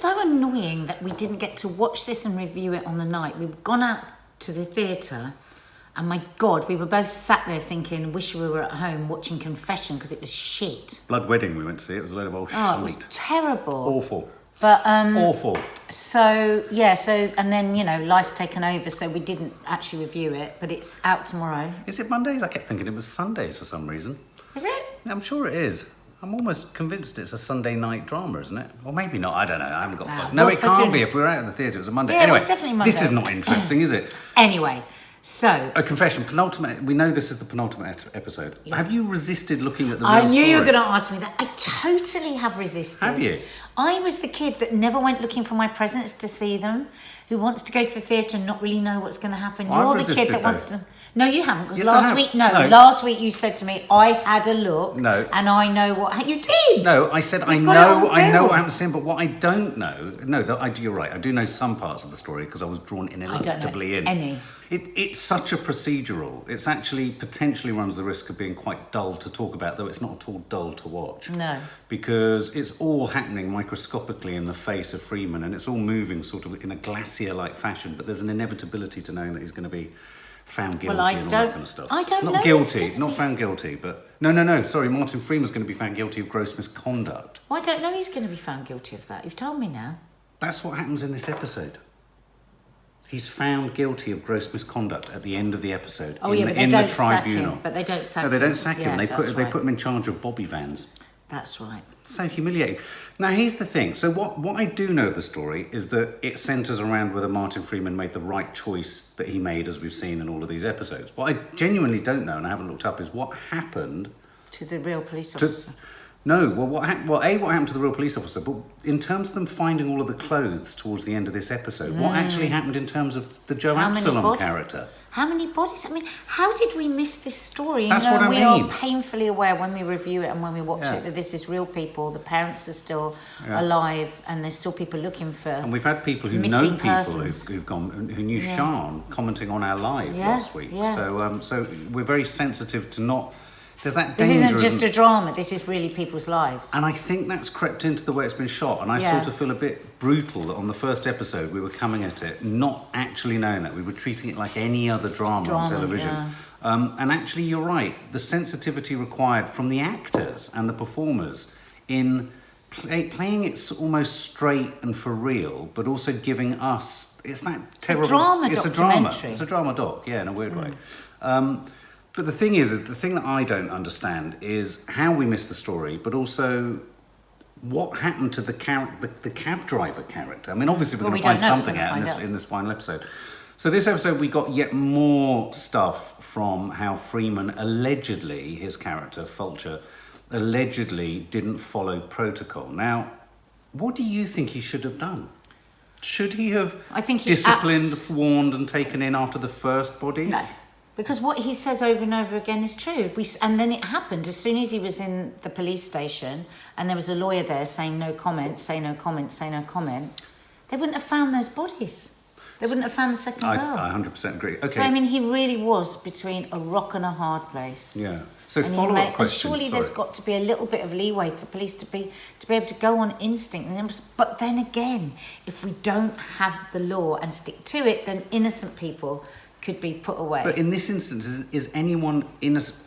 so annoying that we didn't get to watch this and review it on the night. We'd gone out to the theatre, and my God, we were both sat there thinking, wish we were at home watching Confession because it was shit. Blood Wedding we went to see. It was a load of old shit. It was terrible. Awful. But awful. So and then life's taken over, so we didn't actually review it, but it's out tomorrow. Is it Mondays? I kept thinking it was Sundays for some reason. Is it? I'm sure it is. I'm almost convinced it's a Sunday night drama, isn't it? Or maybe not. I don't know. I haven't got fuck. No, it can't be. If we were out at the theatre, it was a Monday. Yeah, anyway, it was definitely Monday. This is not interesting, is it? Anyway. So, a confession, penultimate. We know this is the penultimate episode. Yeah. Have you resisted looking at the real story? I knew you were going to ask me that. I totally have resisted. Have you? I was the kid that never went looking for my presents to see them, who wants to go to the theatre and not really know what's going to happen. Well, You're the kid that wants to... No, you haven't, because Yes, last week you said to me, I had a look, and I know what... You did! No, I said, I know what happens to him, but what I don't know... you're right, I do know some parts of the story, because I was drawn ineluctably in. Any. It's such a procedural. It's actually potentially runs the risk of being quite dull to talk about, though it's not at all dull to watch. No. Because it's all happening microscopically in the face of Freeman, and it's all moving sort of in a glacier-like fashion, but there's an inevitability to knowing that he's going to be found guilty and all that kind of stuff. I don't know. Not guilty, not found guilty, but... No, sorry, Martin Freeman's going to be found guilty of gross misconduct. Well, I don't know he's going to be found guilty of that. You've told me now. That's what happens in this episode. He's found guilty of gross misconduct at the end of the episode in the tribunal. But they don't sack him. No, they don't sack him. They put right. him in charge of bobby vans. That's right. So humiliating. Now, here's the thing. So what I do know of the story is that it centres around whether Martin Freeman made the right choice that he made, as we've seen in all of these episodes. What I genuinely don't know, and I haven't looked up, is what happened... to the real police officer. What happened to the real police officer, but in terms of them finding all of the clothes towards the end of this episode, what actually happened in terms of the Joe Absalom character? How many bodies? I mean, how did we miss this story? That's what I mean. We are painfully aware when we review it and when we watch it that this is real people. The parents are still alive, and there's still people looking for. And we've had people who know people who've gone, who knew Sian, commenting on our live last week. Yeah. So we're very sensitive to not. There's that danger. This isn't just a drama. This is really people's lives. And I think that's crept into the way it's been shot. And I sort of feel a bit brutal that on the first episode we were coming at it not actually knowing that. We were treating it like any other drama on television. Yeah. And actually, you're right. The sensitivity required from the actors and the performers in playing it almost straight and for real, but also giving us... It's that terrible... It's a drama documentary. It's a drama doc, in a weird way. But the thing is the thing that I don't understand is how we missed the story, but also what happened to the cab driver character. I mean, obviously we're going to find something out in this final episode. So this episode, we got yet more stuff from how Freeman allegedly, his character, Fulcher, allegedly didn't follow protocol. Now, what do you think he should have done? Should he have disciplined, warned and taken in after the first body? No. Because what he says over and over again is true. And then it happened as soon as he was in the police station and there was a lawyer there saying no comment, say no comment, say no comment, they wouldn't have found those bodies. They wouldn't have found the second girl. I 100% agree. Okay. So, I mean, he really was between a rock and a hard place. Yeah. So follow-up question. Surely there's got to be a little bit of leeway for police to be able to go on instinct. But then again, if we don't have the law and stick to it, then innocent people... could be put away. But in this instance, is anyone innocent?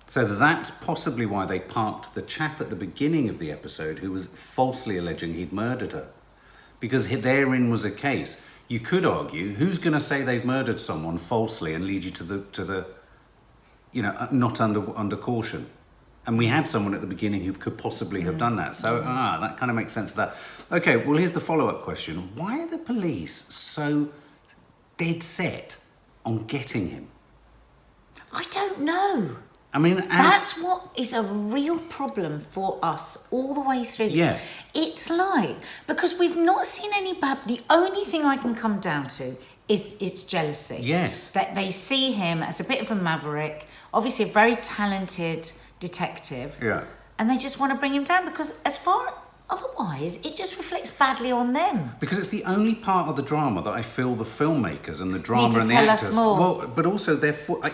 So that's possibly why they parked the chap at the beginning of the episode who was falsely alleging he'd murdered her. Because therein was a case. You could argue, who's going to say they've murdered someone falsely and lead you to the not under caution? And we had someone at the beginning who could possibly have done that. So, that kind of makes sense of that. Okay, well, here's the follow-up question. Why are the police so... dead set on getting him? I don't know. I mean... That's what is a real problem for us all the way through. Yeah. It's like... because we've not seen any bad... The only thing I can come down to is it's jealousy. Yes. That they see him as a bit of a maverick, obviously a very talented detective. Yeah. And they just want to bring him down because as far... otherwise, it just reflects badly on them. Because it's the only part of the drama that I feel the filmmakers and the drama need to and the tell actors... us more. Well, but also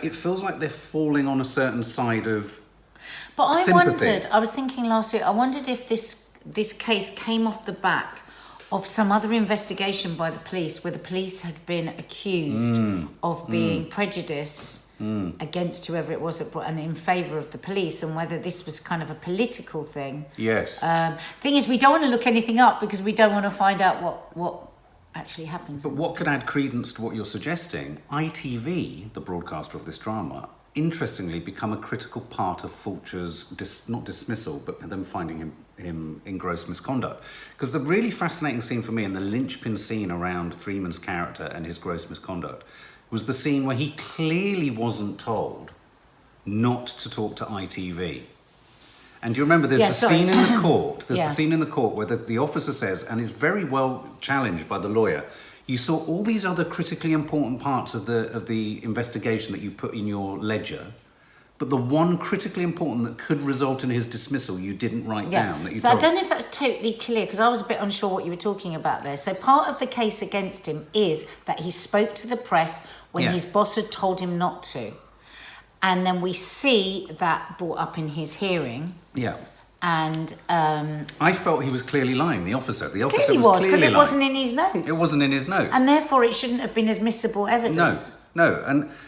it feels like they're falling on a certain side of But I sympathy. wondered, I was thinking last week, I wondered if this case came off the back of some other investigation by the police where the police had been accused of being prejudiced against whoever it was that brought, and in favour of the police, and whether this was kind of a political thing. Yes. Thing is, we don't want to look anything up because we don't want to find out what actually happened. But what could add credence to what you're suggesting? ITV, the broadcaster of this drama, interestingly become a critical part of Fulcher's not dismissal, but them finding him in gross misconduct. Because the really fascinating scene for me, and the linchpin scene around Freeman's character and his gross misconduct, was the scene where he clearly wasn't told not to talk to ITV. And do you remember there's the scene in the court? There's the scene in the court where the officer says, and it's very well challenged by the lawyer, you saw all these other critically important parts of the investigation that you put in your ledger, but the one critically important that could result in his dismissal you didn't write down. That you I don't know if that's totally clear, because I was a bit unsure what you were talking about there. So part of the case against him is that he spoke to the press when his boss had told him not to. And then we see that brought up in his hearing. Yeah. And I felt he was clearly lying, the officer. The officer clearly was because clearly it wasn't in his notes. It wasn't in his notes. And therefore it shouldn't have been admissible evidence. No.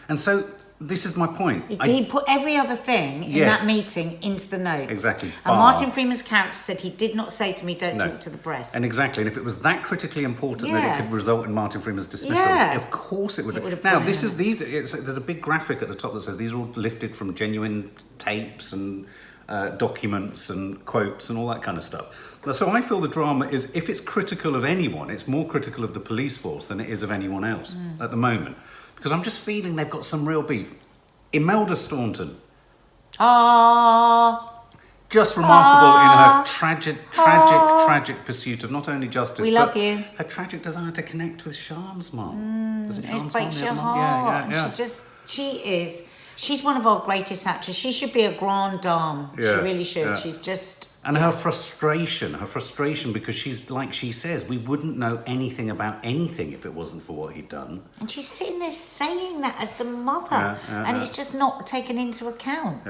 And so this is my point. He put every other thing in that meeting into the notes. Exactly. And Martin Freeman's character said he did not say to me, don't talk to the press. And exactly. And if it was that critically important that it could result in Martin Freeman's dismissal, of course it would have. Now, there's a big graphic at the top that says these are all lifted from genuine tapes and documents and quotes and all that kind of stuff. So I feel the drama is, if it's critical of anyone, it's more critical of the police force than it is of anyone else at the moment. Because I'm just feeling they've got some real beef. Imelda Staunton. Just remarkable in her tragic pursuit of not only justice, we love you. Her tragic desire to connect with Sian's mum. It breaks your heart. Yeah. She's one of our greatest actors. She should be a grande dame. She really should. Yeah. She's just... And her frustration because she's, like she says, we wouldn't know anything about anything if it wasn't for what he'd done. And she's sitting there saying that as the mother, it's just not taken into account.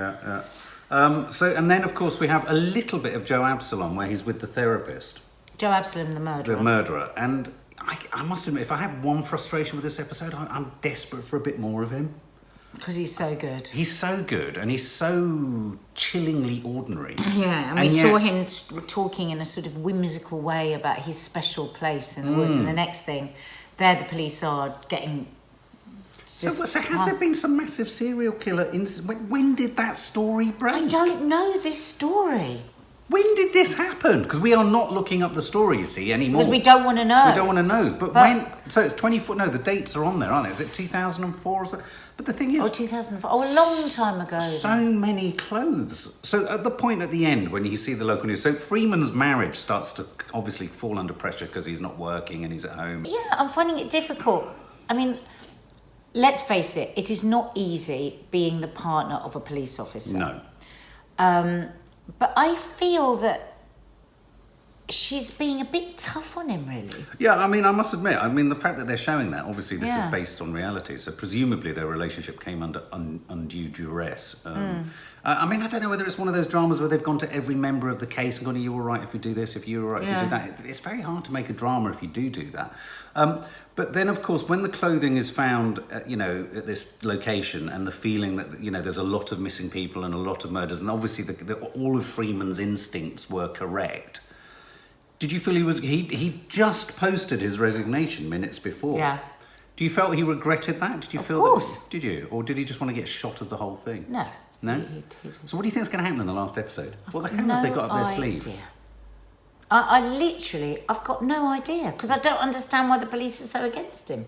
And then, of course, we have a little bit of Joe Absalom where he's with the therapist. Joe Absalom, the murderer. The murderer. And I must admit, if I have one frustration with this episode, I'm desperate for a bit more of him. Because he's so good. He's so good, and he's so chillingly ordinary. Yeah, and we saw him talking in a sort of whimsical way about his special place in the woods, and the next thing, there the police are getting... So has there been some massive serial killer incident? When did that story break? I don't know this story. When did this happen? Because we are not looking up the story, you see, anymore. Because we don't want to know. We don't want to know. But when... So it's 24... No, the dates are on there, aren't they? Is it 2004 or so? But the thing is... 2004. A long time ago. So many clothes. So at the point at the end when you see the local news... So Freeman's marriage starts to obviously fall under pressure because he's not working and he's at home. Yeah, I'm finding it difficult. I mean, let's face it. It is not easy being the partner of a police officer. No. But I feel that she's being a bit tough on him, really. Yeah, I mean, I must admit, the fact that they're showing that, obviously this is based on reality, so presumably their relationship came under undue duress. I don't know whether it's one of those dramas where they've gone to every member of the case and gone, are you all right if we do this, if you're all right if you do that? It's very hard to make a drama if you do that. But then, of course, when the clothing is found, at this location, and the feeling that, there's a lot of missing people and a lot of murders, and obviously all of Freeman's instincts were correct. Did you feel he just posted his resignation minutes before? Yeah. Do you felt he regretted that? Did you feel Of course. Did you? Or did he just want to get shot of the whole thing? No. No? So what do you think is going to happen in the last episode? What the hell have they got up their sleeve? I've got no idea, because I don't understand why the police are so against him.